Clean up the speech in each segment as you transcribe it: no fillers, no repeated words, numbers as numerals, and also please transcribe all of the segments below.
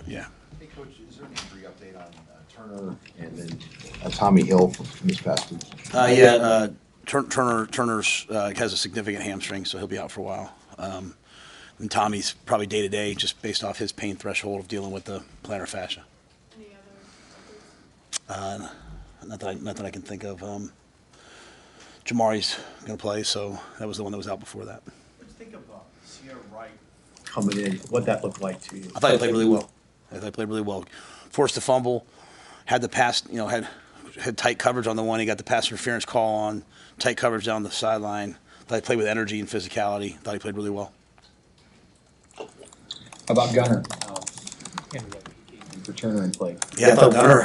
Yeah. Hey, Coach, is there an injury update on Turner and then Tommy Hill from this past week? Turner's has a significant hamstring, so he'll be out for a while. And Tommy's probably day to day, just based off his pain threshold of dealing with the plantar fascia. Any other updates? Not that I can think of. Jamari's going to play, so that was the one that was out before that. What do you think of Sierra Wright coming in? What that looked like to you? I thought he played really well. Forced a fumble, had the pass, had tight coverage on the one. He got the pass interference call on, tight coverage down the sideline. Thought he played with energy and physicality. Thought he played really well. How about Gunner? For Turner and played. Yeah, I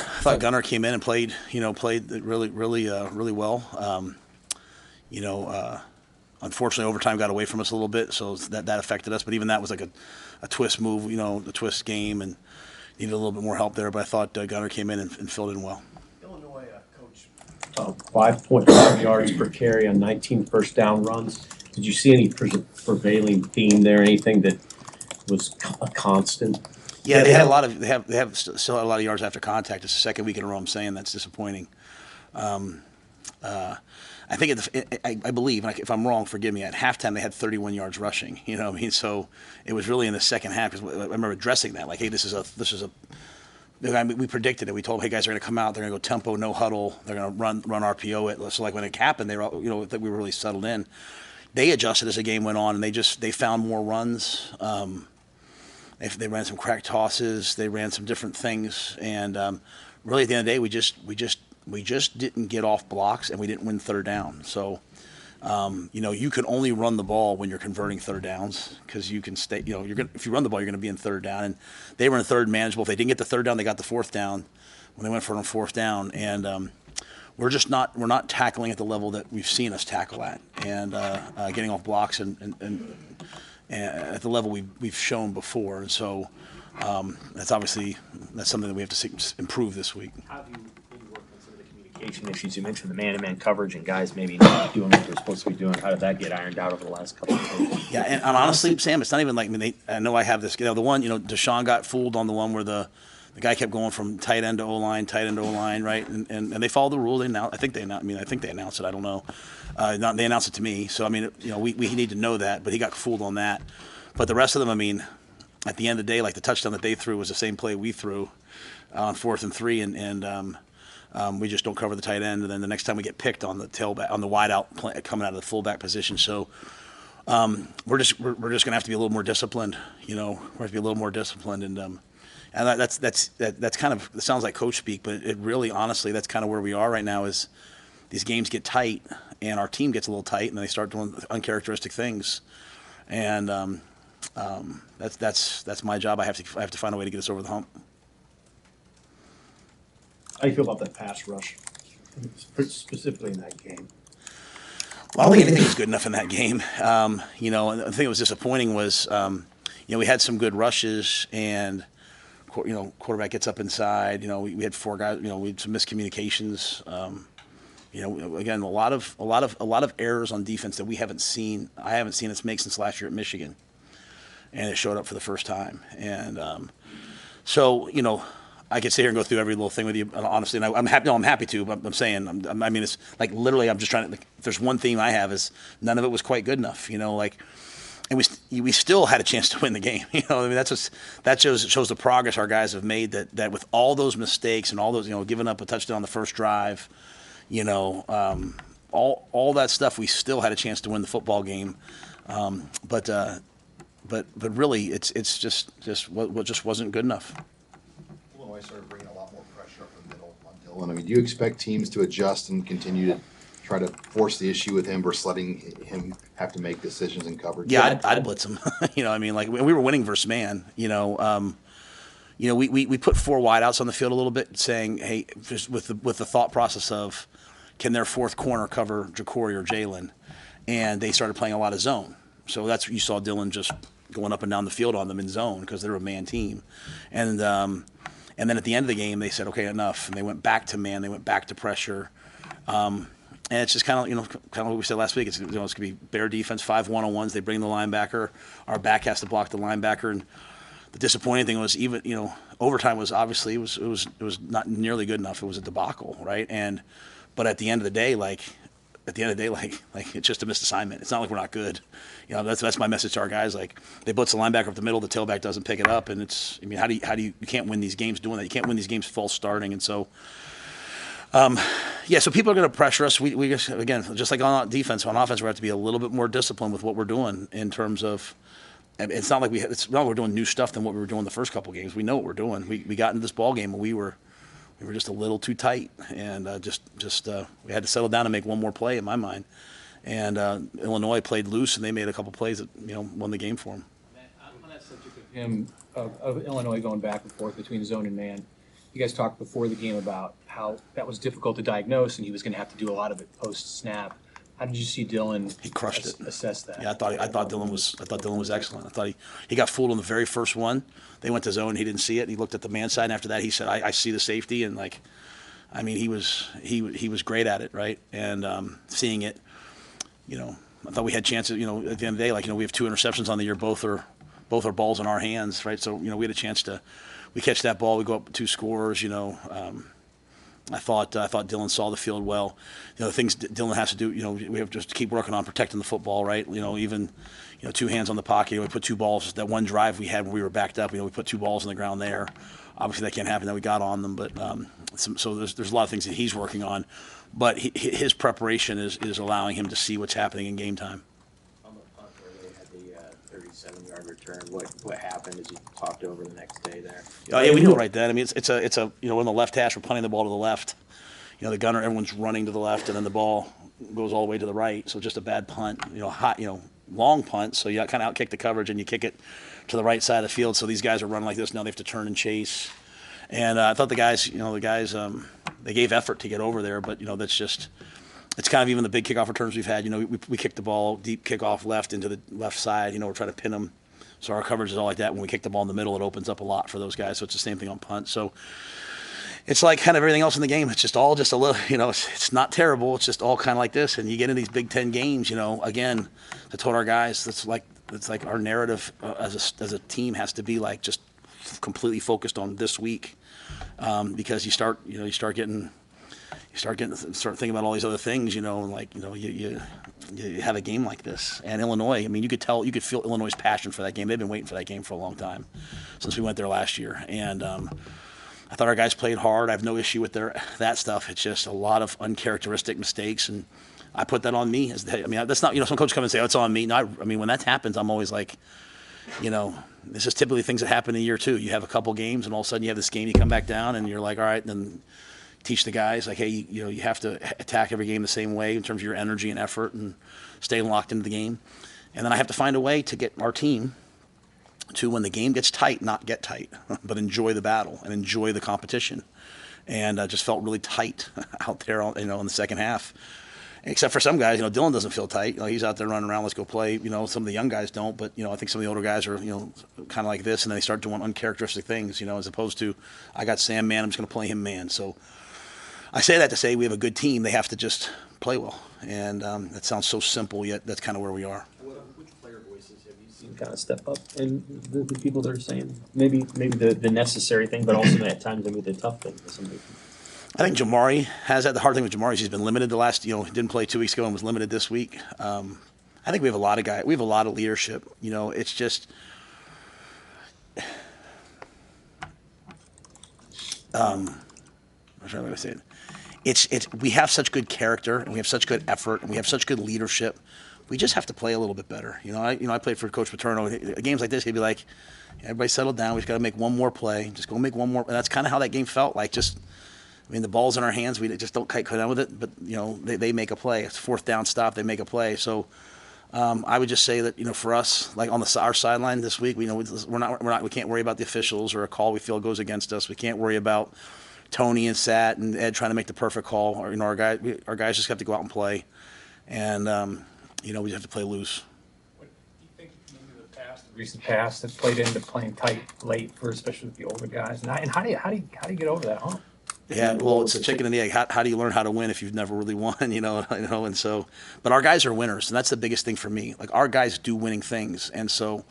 thought Gunner came in and played really well. Unfortunately, overtime got away from us a little bit, so that affected us. But even that was like a twist move, the twist game, and needed a little bit more help there. But I thought Gunner came in and filled in well. Illinois, Coach, 5.5 yards per carry on 19 first down runs. Did you see any prevailing theme there? Anything that was a constant? Yeah, they have still had a lot of yards after contact. It's the second week in a row I'm saying that's disappointing. I think I believe, and if I'm wrong, forgive me. At halftime, they had 31 yards rushing. So it was really in the second half. Because I remember addressing that, like, hey, this is a. We predicted it. We told them, hey guys, they're going to come out. They're going to go tempo, no huddle. They're going to run RPO it. So like when it happened, they were, that we were really settled in. They adjusted as the game went on, and they found more runs. They ran some crack tosses. They ran some different things, and really at the end of the day, we just didn't get off blocks, and we didn't win third down. So, you can only run the ball when you're converting third downs because you can stay. If you run the ball, you're going to be in third down. And they were in third manageable. If they didn't get the third down, they got the fourth down when they went for it on fourth down. And we're not tackling at the level that we've seen us tackle at, and getting off blocks and at the level we've shown before. And so that's something that we have to improve this week. How do you work on some of the communication issues? You mentioned the man-to-man coverage and guys maybe not doing what they're supposed to be doing. How did that get ironed out over the last couple of days? Yeah, and honestly, Sam, it's not even like I know I have this. The one, Deshaun got fooled on the one where the guy kept going from tight end to O-line, right? And they followed the rule. I think they announced it. I don't know. They announced it to me. So we need to know that. But he got fooled on that. But the rest of them, at the end of the day, like the touchdown that they threw was the same play we threw on 4th and 3, and we just don't cover the tight end. And then the next time we get picked on the tailback, on the wide out coming out of the fullback position. So we're just gonna have to be a little more disciplined. We're gonna have to be a little more disciplined, and that's kind of, it sounds like coach speak, but it really, honestly, that's kind of where we are right now. Is these games get tight, and our team gets a little tight, and they start doing uncharacteristic things, and that's my job. I have to find a way to get us over the hump. How do you feel about that pass rush, specifically in that game? Well, I don't think anything was good enough in that game. The thing that was disappointing was, we had some good rushes, and quarterback gets up inside. We had 4 guys. We had some miscommunications. Again, a lot of errors on defense that we haven't seen. I haven't seen us make since last year at Michigan, and it showed up for the first time. And so I could sit here and go through every little thing with you, honestly. And I'm happy. No, I'm happy to. But I'm saying, it's like literally, I'm just trying to. If there's one theme I have, is none of it was quite good enough. And we still had a chance to win the game. That shows the progress our guys have made. That with all those mistakes and all those, giving up a touchdown on the first drive, all that stuff, we still had a chance to win the football game. But really, it's just what just wasn't good enough. Illinois started bringing a lot more pressure up the middle on Dylan. Do you expect teams to adjust and continue to try to force the issue with him versus letting him have to make decisions in coverage? Yeah, I'd blitz him. Like we were winning versus man. We put 4 wideouts on the field a little bit, saying, hey, just with the thought process of, can their 4th corner cover Jacory or Jalen? And they started playing a lot of zone. So that's what you saw Dylan just going up and down the field on them in zone because they're a man team. And then at the end of the game, they said, okay, enough. And they went back to man. They went back to pressure. And it's just kind of what we said last week. It's going to be bare defense, 5 1-on-1s. They bring the linebacker. Our back has to block the linebacker. And The disappointing thing was even overtime was obviously it was not nearly good enough. It was a debacle, right? But at the end of the day, like it's just a missed assignment. It's not like we're not good. That's my message to our guys. Like they blitz the linebacker up the middle, the tailback doesn't pick it up, and how do you can't win these games doing that? You can't win these games false starting, and so. So people are going to pressure us. We just, again, just like on defense, on offense, we have to be a little bit more disciplined with what we're doing in terms of. It's not like we're doing new stuff than what we were doing the first couple games. We know what we're doing. We got into this ball game and we were just a little too tight, and we had to settle down and make one more play in my mind. And Illinois played loose and they made a couple plays that won the game for them. On that subject of him of Illinois going back and forth between zone and man, you guys talked before the game about how that was difficult to diagnose and he was going to have to do a lot of it post snap. How did you see Dylan? He crushed it. Assess that. Yeah, I thought Dylan was excellent. I thought he got fooled on the very first one. They went to zone, he didn't see it. And he looked at the man side, and after that, he said, "I see the safety." And he was great at it, right? And seeing it, I thought we had chances. At the end of the day, we have 2 interceptions on the year. Both are balls in our hands, right? So we had a chance to. We catch that ball, we go up 2 scores. I thought Dylan saw the field well. The things Dylan has to do, we have to just keep working on protecting the football, right? Even 2 hands on the pocket. We put 2 balls. That one drive we had when we were backed up, we put 2 balls on the ground there. Obviously that can't happen. Then we got on them, but so there's a lot of things that he's working on. But his preparation is allowing him to see what's happening in game time. On the punt where they had the 37-yard return, what happened as you talked over the next day there? Oh yeah, we knew it right then. I mean, it's a we're in the left hash. We're punting the ball to the left. The gunner, everyone's running to the left, and then the ball goes all the way to the right. So just a bad punt. Long punt. So you kind of outkick the coverage and you kick it to the right side of the field. So these guys are running like this now. They have to turn and chase. And I thought the guys, they gave effort to get over there, but that's just. It's kind of even the big kickoff returns we've had. We kick the ball deep kickoff left into the left side. We're trying to pin them. So our coverage is all like that. When we kick the ball in the middle, it opens up a lot for those guys. So it's the same thing on punt. So it's like kind of everything else in the game. It's just all just a little, it's not terrible. It's just all kind of like this. And you get in these Big Ten games, again, I told our guys, it's like our narrative as a team has to be like just completely focused on this week, because you start thinking about all these other things, you have a game like this. And Illinois, I mean, you could feel Illinois' passion for that game. They've been waiting for that game for a long time, since we went there last year. And I thought our guys played hard. I have no issue with that stuff. It's just a lot of uncharacteristic mistakes, and I put that on me. That's not, some coaches come and say, "Oh, it's on me." No, when that happens, I'm always like, this is typically things that happen in a year too. You have a couple games, and all of a sudden you have this game, you come back down, and you're like, all right, then teach the guys, like, hey, you have to attack every game the same way in terms of your energy and effort and stay locked into the game. And then I have to find a way to get our team to, when the game gets tight, not get tight, but enjoy the battle and enjoy the competition. And just felt really tight out there, in the second half. Except for some guys, Dylan doesn't feel tight. He's out there running around, let's go play. Some of the young guys don't, but I think some of the older guys are, kind of like this, and then they start doing uncharacteristic things, as opposed to, I got Sam man, I'm just going to play him man. So I say that to say we have a good team. They have to just play well, and that sounds so simple, yet that's kind of where we are. Which player voices have you seen kind of step up, and the people that are saying maybe the necessary thing, but also at times maybe the tough thing for somebody? I think Jamari has that. The hard thing with Jamari is he's been limited the last, he didn't play 2 weeks ago and was limited this week. I think we have a lot of guys. We have a lot of leadership. It's just. I'm trying to say it. We have such good character, and we have such good effort, and we have such good leadership. We just have to play a little bit better. I played for Coach Paterno. Games like this, he'd be like, "Everybody settle down. We just got to make one more play. Just go make one more." And that's kind of how that game felt. The ball's in our hands. We just don't quite cut down with it. But they make a play. It's 4th down stop. They make a play. So I would just say that for us, like on our sideline this week, we can't worry about the officials or a call we feel goes against us. We can't worry about Tony and Sat and Ed trying to make the perfect call. Or our guys just have to go out and play, and we just have to play loose. What do you think maybe the recent past that played into playing tight late for especially with the older guys? And how do you get over that hump? Yeah, well, it's a chicken and the egg. How do you learn how to win if you've never really won? And so, but our guys are winners, and that's the biggest thing for me. Like, our guys do winning things, and so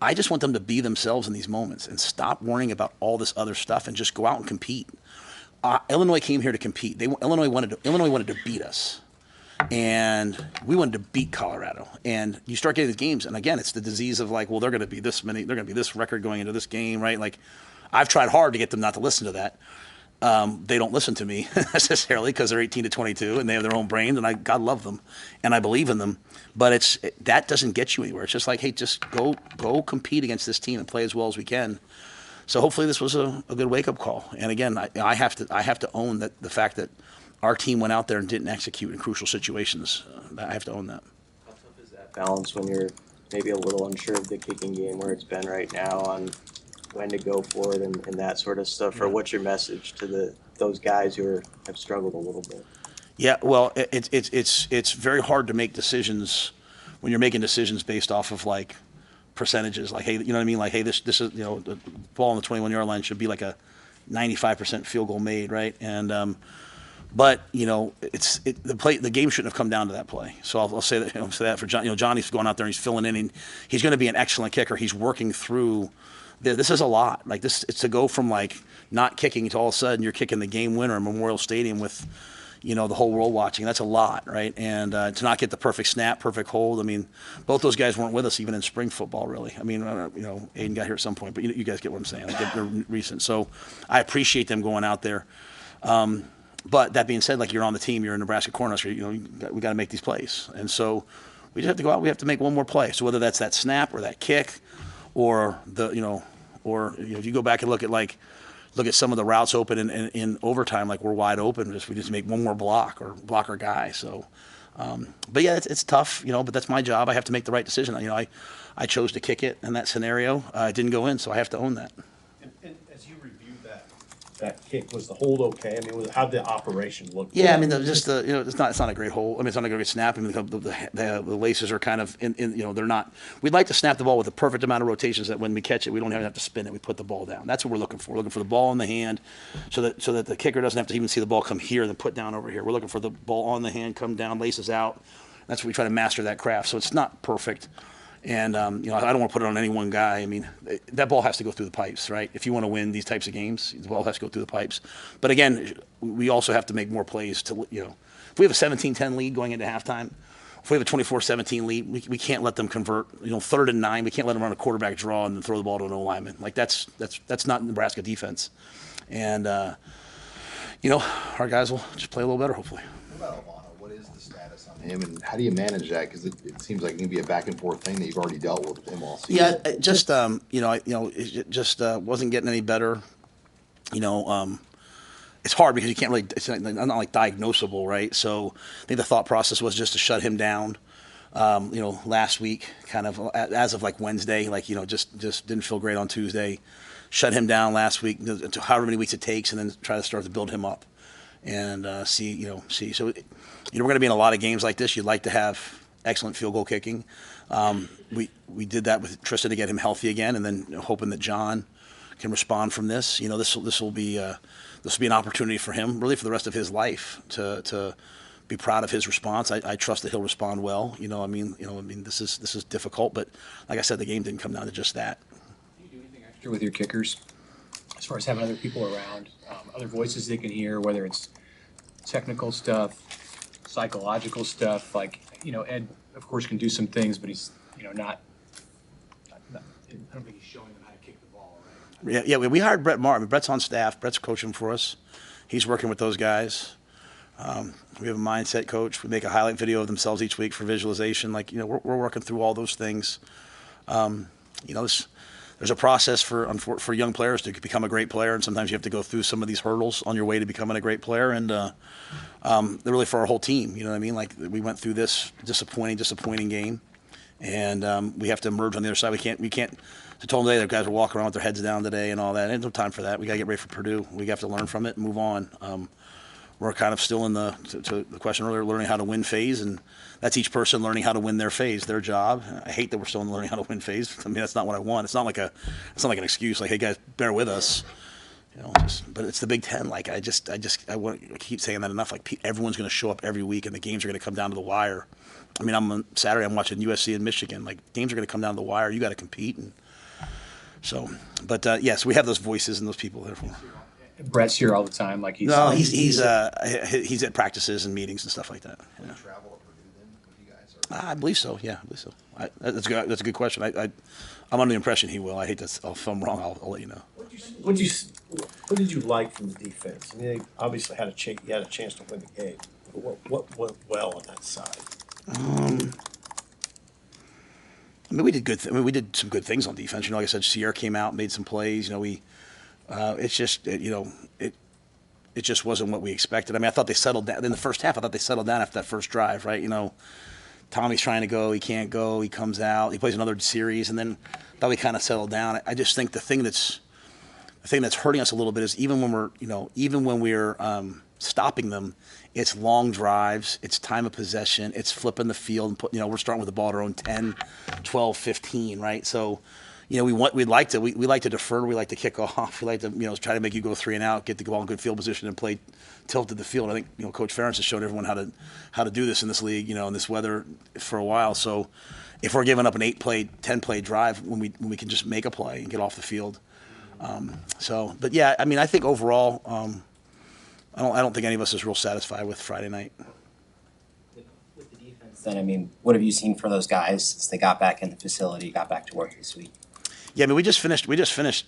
I just want them to be themselves in these moments and stop worrying about all this other stuff and just go out and compete. Illinois came here to compete. Illinois wanted to beat us, and we wanted to beat Colorado. And you start getting the games, and again, it's the disease of like, well, they're going to be this many, they're going to be this record going into this game, right? Like, I've tried hard to get them not to listen to that. They don't listen to me necessarily because they're 18 to 22 and they have their own brains, and God love them, and I believe in them. But that doesn't get you anywhere. It's just like, hey, just go compete against this team and play as well as we can. So hopefully this was a good wake-up call. And again, I have to own that the fact that our team went out there and didn't execute in crucial situations. I have to own that. How tough is that balance when you're maybe a little unsure of the kicking game where it's been right now on when to go for it and that sort of stuff? Or what's your message to those guys who have struggled a little bit? Yeah, well, it's very hard to make decisions when you're making decisions based off of like percentages. Like, hey, you know what I mean? Like, hey, this is, you know, the ball on the 21-yard line should be like a 95% field goal made, right? And but you know, the game shouldn't have come down to that play. So I'll say that, say that for John. You know, Johnny's going out there and he's filling in, and he's going to be an excellent kicker. He's working through. This is a lot. Like this, it's to go from like not kicking to all of a sudden you're kicking the game winner in Memorial Stadium with, you know, the whole world watching. That's a lot, right? And to not get the perfect snap, perfect hold. I mean, both those guys weren't with us even in spring football, really. I mean, you know, Aiden got here at some point, but you guys get what I'm saying. Like they're recent. So I appreciate them going out there. But that being said, like you're on the team, you're in Nebraska Cornhusker, you know, we got to make these plays. And so we just have to go out. We have to make one more play. So whether that's that snap or that kick, or if you go back and look at some of the routes open in overtime, like we're wide open. We just make one more block or block our guy. So, but yeah, it's tough, you know. But that's my job. I have to make the right decision. You know, I chose to kick it in that scenario. It didn't go in, so I have to own that. And as you reviewed that kick, was the hold okay? I mean, how'd the operation look? Yeah, I mean, just you know, it's not a great hold. I mean, it's not a great snap. I mean, the laces are kind of in, you know, they're not. We'd like to snap the ball with the perfect amount of rotations that when we catch it, we don't even have to spin it. We put the ball down. That's what we're looking for. We're looking for the ball in the hand, so that the kicker doesn't have to even see the ball come here and then put down over here. We're looking for the ball on the hand, come down, laces out. That's what we try to master that craft. So it's not perfect. And, you know, I don't want to put it on any one guy. I mean, that ball has to go through the pipes, right? If you want to win these types of games, the ball has to go through the pipes. But again, we also have to make more plays to, you know, if we have a 17-10 lead going into halftime, if we have a 24-17 lead, we can't let them convert, you know, 3rd and 9. We can't let them run a quarterback draw and then throw the ball to an O-lineman. Like that's not Nebraska defense. And, you know, our guys will just play a little better, hopefully. What about Alvano? What is the status on him, and how do you manage that? Because it seems like it can be a back and forth thing that you've already dealt with him all season. Yeah, just it just wasn't getting any better. You know, it's hard because you can't really. It's not like diagnosable, right? So I think the thought process was just to shut him down. You know, last week, kind of as of like Wednesday, like, you know, just didn't feel great on Tuesday. Shut him down last week, however many weeks it takes, and then try to start to build him up and see. So, you know, we're going to be in a lot of games like this. You'd like to have excellent field goal kicking. We did that with Tristan to get him healthy again, and then hoping that John can respond from this. You know, this will be an opportunity for him, really for the rest of his life, to be proud of his response. I trust that he'll respond well. You know, I mean, this is difficult, but like I said, the game didn't come down to just that. Do you do anything extra with your kickers, as far as having other people around, other voices they can hear, whether it's technical stuff, psychological stuff? Like, you know, Ed, of course, can do some things, but he's, you know, not I don't think he's showing them how to kick the ball, right? Yeah. We hired Brett Martin. Brett's on staff. Brett's coaching for us. He's working with those guys. We have a mindset coach. We make a highlight video of themselves each week for visualization. Like, you know, we're working through all those things. You know, there's a process for young players to become a great player, and sometimes you have to go through some of these hurdles on your way to becoming a great player. And they're really for our whole team. You know what I mean? Like, we went through this disappointing game, and we have to emerge on the other side. We can't. I told them today, the guys are walking around with their heads down today and all that. There's no time for that. We got to get ready for Purdue. We have to learn from it and move on. We're kind of still in to the question earlier, learning how to win phase, and that's each person learning how to win their phase, their job. I hate that we're still in the learning how to win phase. I mean, that's not what I want. It's not like an excuse. Like, hey guys, bear with us. You know, but it's the Big Ten. Like, I keep saying that enough. Like, everyone's going to show up every week, and the games are going to come down to the wire. I mean, Saturday I'm watching USC and Michigan. Like, games are going to come down to the wire. You got to compete, and So, but yes, we have those voices and those people there for him. Brett's here all the time, like he's. No, he's at practices and meetings and stuff like that. Will Yeah. he travel to Purdue then with you guys? Or? I believe so. Yeah, I believe so. That's a good question. I'm under the impression he will. I hate that. If I'm wrong, I'll let you know. What did you like from the defense? I mean, they obviously had you had a chance to win the game. What went well on that side? I mean, we did good. We did some good things on defense. You know, like I said, Sierra came out, made some plays. You know, it's just it just wasn't what we expected. I mean, I thought they settled down in the first half. I thought they settled down after that first drive, right? You know, Tommy's trying to go, he can't go, he comes out, he plays another series, and then I thought we kind of settled down. I just think the thing that's hurting us a little bit is even when we're stopping them, it's long drives, it's time of possession, it's flipping the field, and we're starting with the ball at our own 10, 12, 15, right? So, we like to defer, we like to kick off, we like to try to make you go 3 and out, get the ball in good field position, and play tilted the field. I think Coach Ferentz has shown everyone how to do this in this league, in this weather for a while. So, if we're giving up an 8-play, 10-play drive when we can just make a play and get off the field. But yeah, I mean, I think overall, I don't think any of us is real satisfied with Friday night. With the defense, then, I mean, what have you seen for those guys since they got back in the facility, got back to work this week? Yeah, I mean, we just finished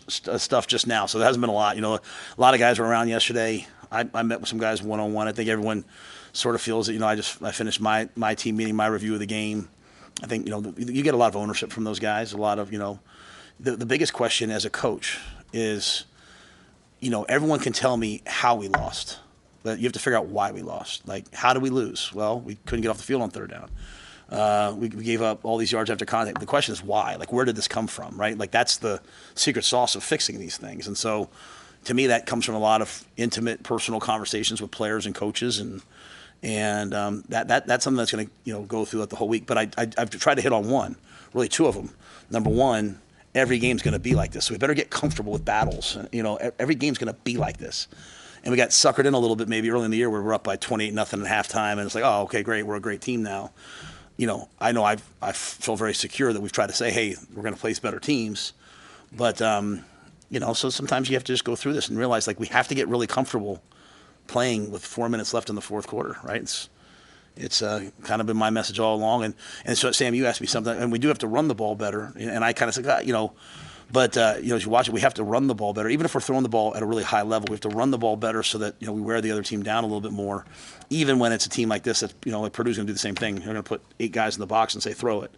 stuff just now, so there hasn't been a lot. A lot of guys were around yesterday. I met with some guys one-on-one. I think everyone sort of feels that, I finished my team meeting, my review of the game. I think, you get a lot of ownership from those guys. A lot of, the biggest question as a coach is, everyone can tell me how we lost, but you have to figure out why we lost. Like, how did we lose? Well, we couldn't get off the field on third down. We gave up all these yards after contact. The question is why? Like, where did this come from, right? Like, that's the secret sauce of fixing these things. And so, to me, that comes from a lot of intimate, personal conversations with players and coaches, and that's something that's going to go throughout the whole week. But I've tried to hit on really two of them. Number one, every game's going to be like this, so we better get comfortable with battles. Every game's going to be like this. And we got suckered in a little bit maybe early in the year where we're up by 28-0 at halftime, and it's like, oh, okay, great, we're a great team now. I know I feel very secure that we've tried to say, hey, we're going to place better teams. But, so sometimes you have to just go through this and realize, like, we have to get really comfortable playing with 4 minutes left in the fourth quarter, right? It's kind of been my message all along. And so, Sam, you asked me something, and we do have to run the ball better. And I kind of said, as you watch it, we have to run the ball better. Even if we're throwing the ball at a really high level, we have to run the ball better so that, we wear the other team down a little bit more. Even when it's a team like this, that's, like Purdue's going to do the same thing. They're going to put 8 guys in the box and say, throw it.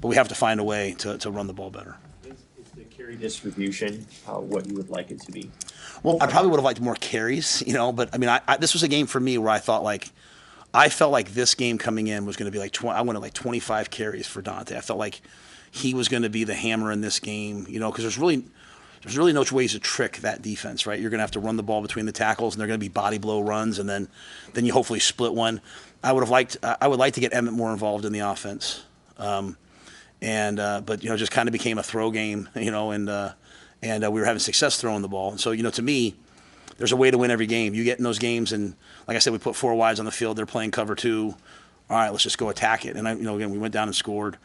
But we have to find a way to run the ball better. Is the carry distribution what you would like it to be? Well, I probably would have liked more carries, but I mean, this was a game for me where I felt like this game coming in was going to be like I wanted like 25 carries for Dante. I felt like he was going to be the hammer in this game, because there's really no ways to trick that defense, right? You're going to have to run the ball between the tackles, and they're going to be body blow runs, and then you hopefully split one. I would like to get Emmett more involved in the offense, but just kind of became a throw game, and we were having success throwing the ball. And so, to me, there's a way to win every game. You get in those games, and like I said, we put 4 wides on the field. They're playing cover 2. All right, let's just go attack it. And again, we went down and scored.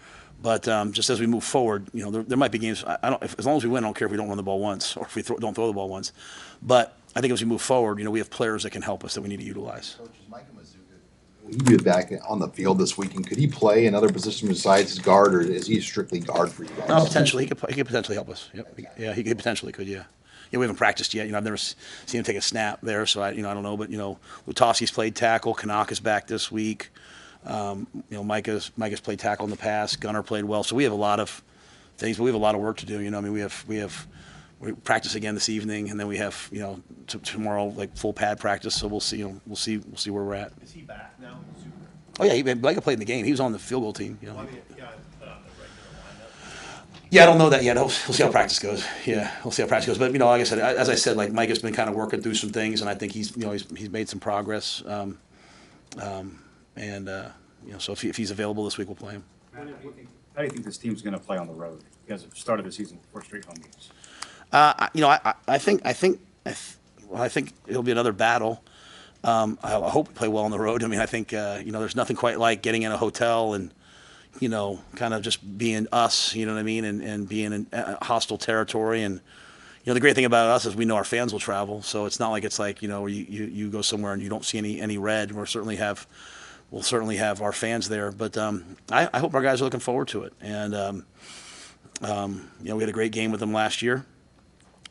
But just as we move forward, there might be games. As long as we win, I don't care if we don't run the ball once or if we don't throw the ball once. But I think as we move forward, we have players that can help us that we need to utilize. Coach, is Micah Mazuka, will he be back on the field this week, and could he play another position besides his guard, or is he strictly guard for you guys? No, potentially. He could potentially help us. Yep. Yeah, he potentially could, yeah. Yeah, we haven't practiced yet. I've never seen him take a snap there, so I don't know. But Lutowski's played tackle. Kanaka's back this week. Micah's played tackle in the past. Gunnar played well. So we have a lot of things, but we have a lot of work to do. We practice again this evening, and then we have tomorrow like full pad practice. So we'll see. We'll see where we're at. Is he back now? Oh yeah, Micah played in the game. He was on the field goal team. Yeah, I don't know that yet. We'll see how practice goes. Yeah, we'll see how practice goes. But like I said, as I said, like Mike has been kind of working through some things, and I think he's made some progress. So if he's available this week, we'll play him. How do you think this team's going to play on the road? You guys have started the season 4 straight home games. I think it'll be another battle. I hope we play well on the road. I mean, I think there's nothing quite like getting in a hotel and kind of just being us, you know what I mean, and being in hostile territory. And the great thing about us is we know our fans will travel, so it's not like it's like you go somewhere and you don't see any red. We'll certainly have our fans there, but I hope our guys are looking forward to it. And we had a great game with them last year.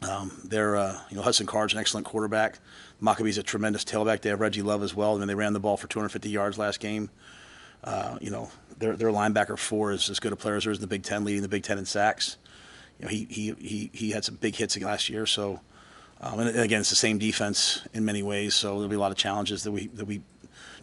Hudson Card's an excellent quarterback. Maccabee's a tremendous tailback. They have Reggie Love as well. I mean, they ran the ball for 250 yards last game. Their linebacker 4 is as good a player as there is in the Big Ten, leading the Big Ten in sacks. He had some big hits last year. So, and again, it's the same defense in many ways. So there'll be a lot of challenges that we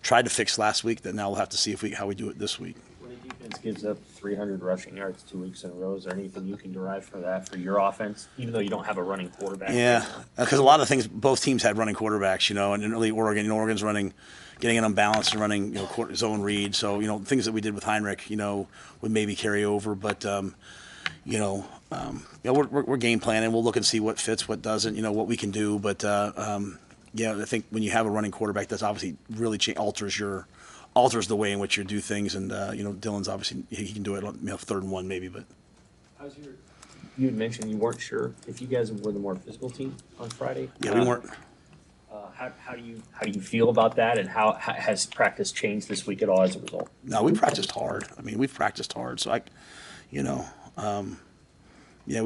tried to fix last week that now we'll have to see how we do it this week. When a defense gives up 300 rushing yards 2 weeks in a row, is there anything you can derive from that for your offense, even though you don't have a running quarterback? Yeah, because a lot of things, both teams had running quarterbacks, and really Oregon's running, getting it unbalanced and running, zone read. So, things that we did with Heinrich, would maybe carry over. But, we're game planning. We'll look and see what fits, what doesn't, what we can do. But, I think when you have a running quarterback, that's obviously really alters the way in which you do things. And, Dylan's obviously, he can do it on 3rd and 1 maybe. But you had mentioned you weren't sure if you guys were the more physical team on Friday. Yeah, we weren't. How do you feel about that, and how has practice changed this week at all as a result? No, we practiced hard. I mean, we've practiced hard. So we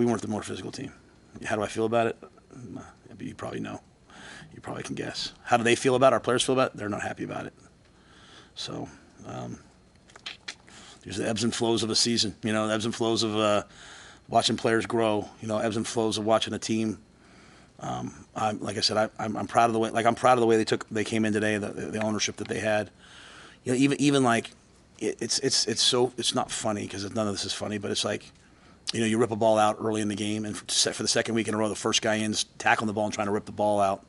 weren't the more physical team. How do I feel about it? You probably know. You probably can guess. How do they feel about it? Our players feel about it? They're not happy about it. So there's the ebbs and flows of a season. The ebbs and flows of watching players grow. Ebbs and flows of watching a team. Like I said, I'm proud of the way. Like I'm proud of the way they came in today. The ownership that they had. Even like it's not funny because none of this is funny. But it's like, you rip a ball out early in the game, and for the second week in a row, the first guy in's tackling the ball and trying to rip the ball out.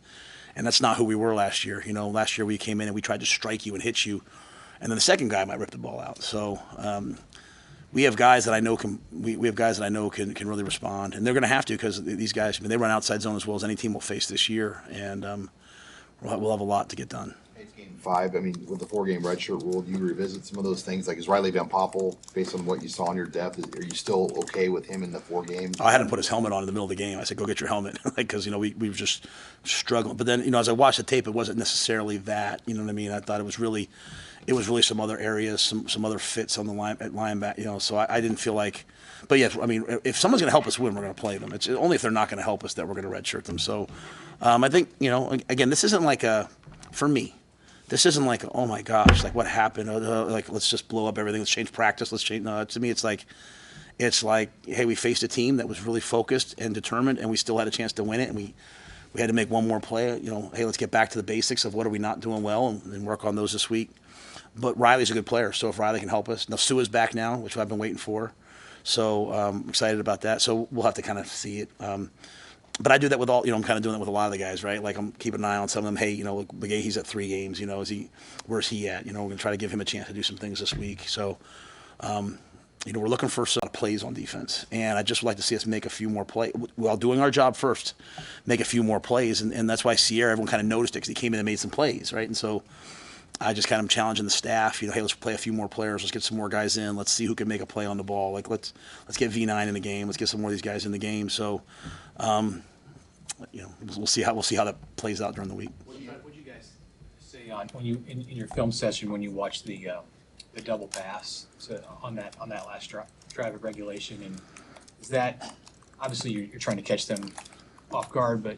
And that's not who we were last year. Last year we came in and we tried to strike you and hit you, and then the second guy might rip the ball out. So we have guys that I know can really respond, and they're going to have to because these guys, they run outside zone as well as any team will face this year, and we'll have a lot to get done. It's game 5. I mean, with the 4-game redshirt rule, do you revisit some of those things? Like, is Riley Van Poppel, based on what you saw in your depth, are you still okay with him in the 4 games? I had him put his helmet on in the middle of the game. I said, "Go get your helmet," because we were just struggling. But then as I watched the tape, it wasn't necessarily that. You know what I mean? I thought it was really some other areas, some other fits on the line at linebacker. So I didn't feel like. But yeah, I mean, if someone's going to help us win, we're going to play them. It's only if they're not going to help us that we're going to redshirt them. So I think again, this isn't like for me. This isn't like, oh my gosh, like what happened? Like let's just blow up everything. Let's change practice. Let's change. No, to me, it's like, hey, we faced a team that was really focused and determined, and we still had a chance to win it. And we had to make one more play. Hey, let's get back to the basics of what are we not doing well, and work on those this week. But Riley's a good player, so if Riley can help us. Now Sua's back now, which I've been waiting for. So I'm excited about that. So we'll have to kind of see it. But I do that with all, I'm kind of doing that with a lot of the guys, right? Like I'm keeping an eye on some of them. Hey, look, he's at 3 games. Where's he at? We're going to try to give him a chance to do some things this week. So, we're looking for some plays on defense. And I just would like to see us make a few more plays while doing our job first, make a few more plays. And that's why Sierra, everyone kind of noticed it because he came in and made some plays, right? And so I just kind of challenging the staff, hey, let's play a few more players. Let's get some more guys in. Let's see who can make a play on the ball. Like let's get V9 in the game. Let's get some more of these guys in the game. So, we'll see how that plays out during the week. What do you guys say on when you in your film session when you watch the double pass on that last drive of regulation, and is that obviously you're trying to catch them off guard, but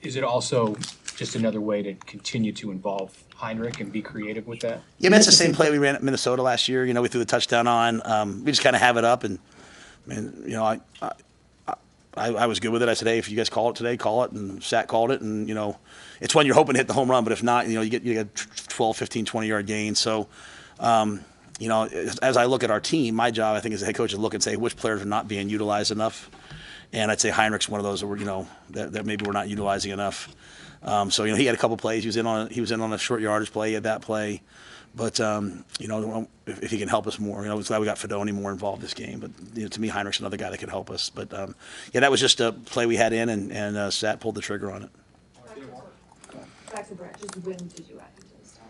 is it also just another way to continue to involve Heinrich and be creative with that? Yeah, it's the same play we ran at Minnesota last year. We threw the touchdown on. We just kind of have it up, and I was good with it. I said, hey, if you guys call it today, call it. And Sat called it. And, it's when you're hoping to hit the home run. But if not, you get 12, 15, 20-yard gains. So, as I look at our team, my job, I think, as a head coach, is look and say which players are not being utilized enough. And I'd say Heinrich's one of those that maybe we're not utilizing enough. So, he had a couple plays. He was in on a short yardage play. He had that play. But, if he can help us more, it's glad we got Fedoni more involved this game. But, to me, Heinrich's another guy that could help us. But, that was just a play we had in, and Sat pulled the trigger on it. Back to Brett, just when did you add him to the staff?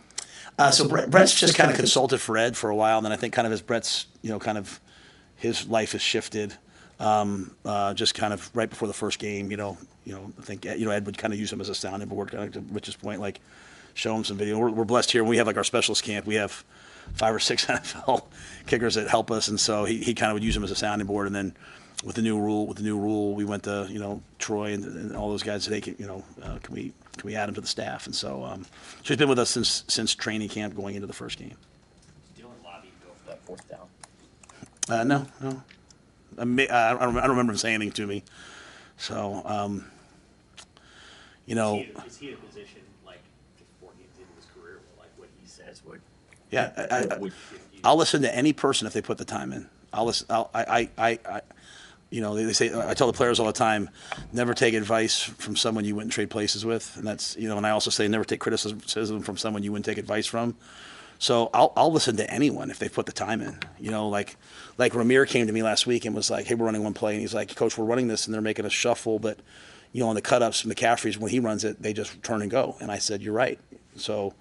So Brett's just kind of consulted for Ed for a while, and then I think kind of as Brett's, kind of his life has shifted. Just kind of right before the first game, I think Ed would kind of use him as a sounding board, kind of to Rich's point, like show him some video. We're blessed here. When we have like our specialist camp, we have 5 or 6 NFL kickers that help us, and so he kind of would use him as a sounding board. And then with the new rule, we went to Troy and all those guys today. Can we add him to the staff? And so he's been with us since training camp going into the first game. Dylan lobbied to go for that fourth down. No. I don't remember him saying anything to me. So, Is he in a position like 4 games into his career where like what he says would? Yeah, I'll listen to any person if they put the time in. I'll listen. They say, I tell the players all the time, never take advice from someone you wouldn't trade places with, and that's and I also say never take criticism from someone you wouldn't take advice from. So I'll listen to anyone if they put the time in. Like Ramir came to me last week and was like, hey, we're running one play, and he's like, Coach, we're running this, and they're making a shuffle, but on the cut-ups, McCaffrey's, when he runs it, they just turn and go. And I said, you're right. So,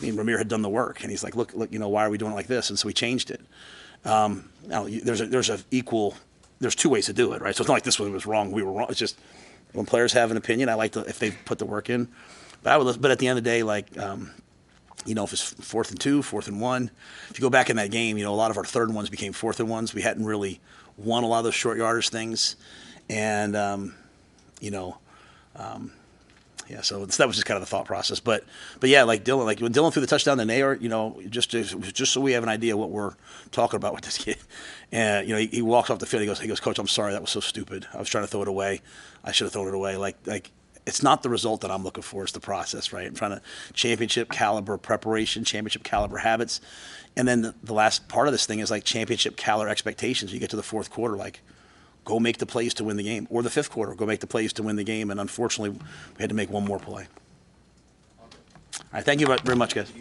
Ramir had done the work, and he's like, look, why are we doing it like this? And so we changed it. Now there's 2 ways to do it, right? So it's not like this one was wrong, we were wrong. It's just when players have an opinion, I like to, if they put the work in. But at the end of the day, like, if it's 4th and 2, 4th and 1, if you go back in that game, a lot of our 3rd and 1s became 4th and 1s. We hadn't really won a lot of those short yardage things, and yeah, so that was just kind of the thought process. But yeah, like Dylan, like when Dylan threw the touchdown to Nair, just so we have an idea what we're talking about with this kid. And he walks off the field. He goes, Coach, I'm sorry, that was so stupid. I was trying to throw it away. I should have thrown it away. Like it's not the result that I'm looking for. It's the process, right? I'm trying to championship caliber preparation, championship caliber habits, and then the last part of this thing is like championship caliber expectations. You get to the 4th quarter, like, go make the plays to win the game. Or the 5th quarter, go make the plays to win the game. And unfortunately, we had to make one more play. All right, thank you very much, guys.